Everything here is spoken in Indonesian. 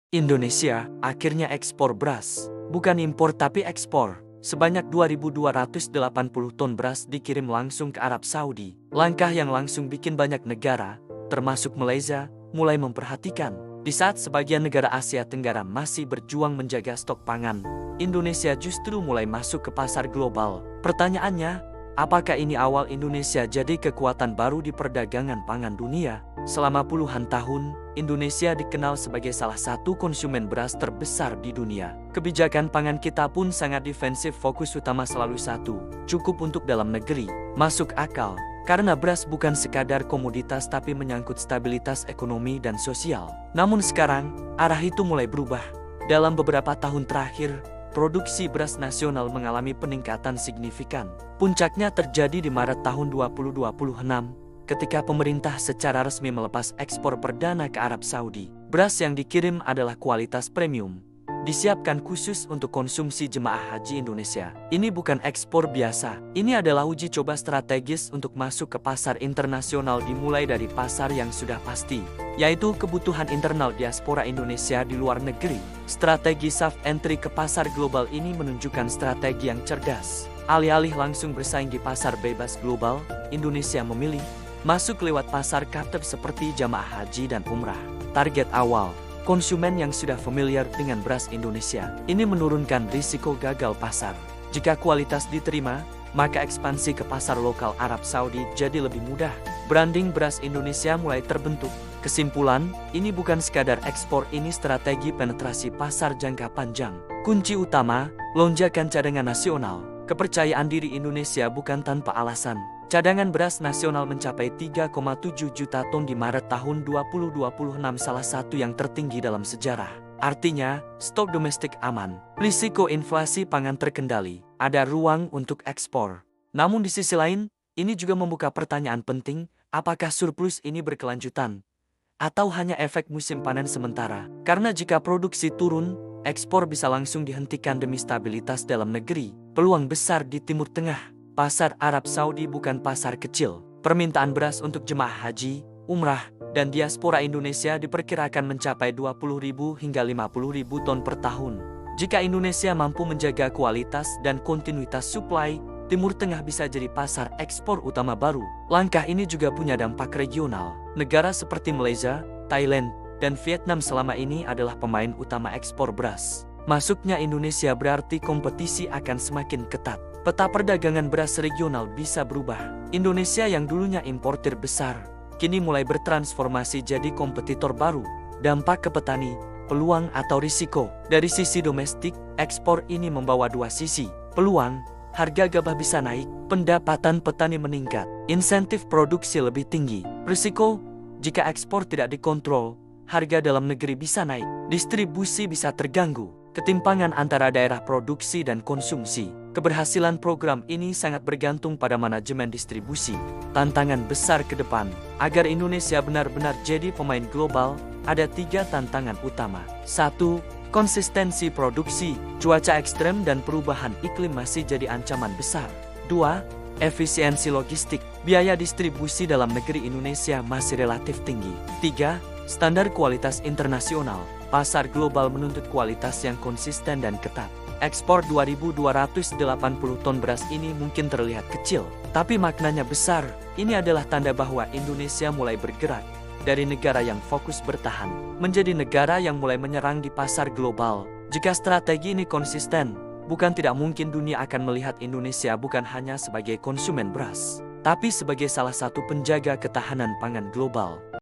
Indonesia akhirnya ekspor beras. Bukan impor tapi ekspor. Sebanyak 2.280 ton beras dikirim langsung ke Arab Saudi. Langkah yang langsung bikin banyak negara, termasuk Malaysia, mulai memperhatikan. Di saat sebagian negara Asia Tenggara masih berjuang menjaga stok pangan, Indonesia justru mulai masuk ke pasar global. Pertanyaannya, apakah ini awal Indonesia jadi kekuatan baru di perdagangan pangan dunia? Selama puluhan tahun, Indonesia dikenal sebagai salah satu konsumen beras terbesar di dunia. Kebijakan pangan kita pun sangat defensif, fokus utama selalu satu, cukup untuk dalam negeri. Masuk akal, karena beras bukan sekadar komoditas tapi menyangkut stabilitas ekonomi dan sosial. Namun sekarang, arah itu mulai berubah. Dalam beberapa tahun terakhir, produksi beras nasional mengalami peningkatan signifikan. Puncaknya terjadi di Maret tahun 2026. Ketika pemerintah secara resmi melepas ekspor perdana ke Arab Saudi. Beras yang dikirim adalah kualitas premium, disiapkan khusus untuk konsumsi jemaah haji Indonesia. Ini bukan ekspor biasa, ini adalah uji coba strategis untuk masuk ke pasar internasional, dimulai dari pasar yang sudah pasti, yaitu kebutuhan internal diaspora Indonesia di luar negeri. Strategi soft entry ke pasar global ini menunjukkan strategi yang cerdas. Alih-alih langsung bersaing di pasar bebas global, Indonesia memilih masuk lewat pasar captive seperti jamaah haji dan umrah. Target awal, konsumen yang sudah familiar dengan beras Indonesia. Ini menurunkan risiko gagal pasar. Jika kualitas diterima, maka ekspansi ke pasar lokal Arab Saudi jadi lebih mudah. Branding beras Indonesia mulai terbentuk. Kesimpulan, ini bukan sekadar ekspor, ini strategi penetrasi pasar jangka panjang. Kunci utama, lonjakan cadangan nasional. Kepercayaan diri Indonesia bukan tanpa alasan. Cadangan beras nasional mencapai 3,7 juta ton di Maret tahun 2026, salah satu yang tertinggi dalam sejarah. Artinya, stok domestik aman, risiko inflasi pangan terkendali, ada ruang untuk ekspor. Namun di sisi lain, ini juga membuka pertanyaan penting, apakah surplus ini berkelanjutan? Atau hanya efek musim panen sementara? Karena jika produksi turun, ekspor bisa langsung dihentikan demi stabilitas dalam negeri. Peluang besar di Timur Tengah. Pasar Arab Saudi bukan pasar kecil. Permintaan beras untuk jemaah haji, umrah, dan diaspora Indonesia diperkirakan mencapai 20.000 hingga 50.000 ton per tahun. Jika Indonesia mampu menjaga kualitas dan kontinuitas suplai, Timur Tengah bisa jadi pasar ekspor utama baru. Langkah ini juga punya dampak regional. Negara seperti Malaysia, Thailand, dan Vietnam selama ini adalah pemain utama ekspor beras. Masuknya Indonesia berarti kompetisi akan semakin ketat. Peta perdagangan beras regional bisa berubah. Indonesia yang dulunya importir besar, kini mulai bertransformasi jadi kompetitor baru. Dampak ke petani, peluang atau risiko. Dari sisi domestik, ekspor ini membawa dua sisi. Peluang, harga gabah bisa naik, pendapatan petani meningkat, insentif produksi lebih tinggi. Risiko, jika ekspor tidak dikontrol, harga dalam negeri bisa naik, distribusi bisa terganggu. Ketimpangan antara daerah produksi dan konsumsi. Keberhasilan program ini sangat bergantung pada manajemen distribusi. Tantangan besar ke depan, agar Indonesia benar-benar jadi pemain global, ada 3 tantangan utama. 1. Konsistensi produksi. Cuaca ekstrem dan perubahan iklim masih jadi ancaman besar. 2. Efisiensi logistik. Biaya distribusi dalam negeri Indonesia masih relatif tinggi. 3. Standar kualitas internasional. Pasar global menuntut kualitas yang konsisten dan ketat. Ekspor 2.280 ton beras ini mungkin terlihat kecil, tapi maknanya besar. Ini adalah tanda bahwa Indonesia mulai bergerak dari negara yang fokus bertahan, menjadi negara yang mulai menyerang di pasar global. Jika strategi ini konsisten, bukan tidak mungkin dunia akan melihat Indonesia bukan hanya sebagai konsumen beras, tapi sebagai salah satu penjaga ketahanan pangan global.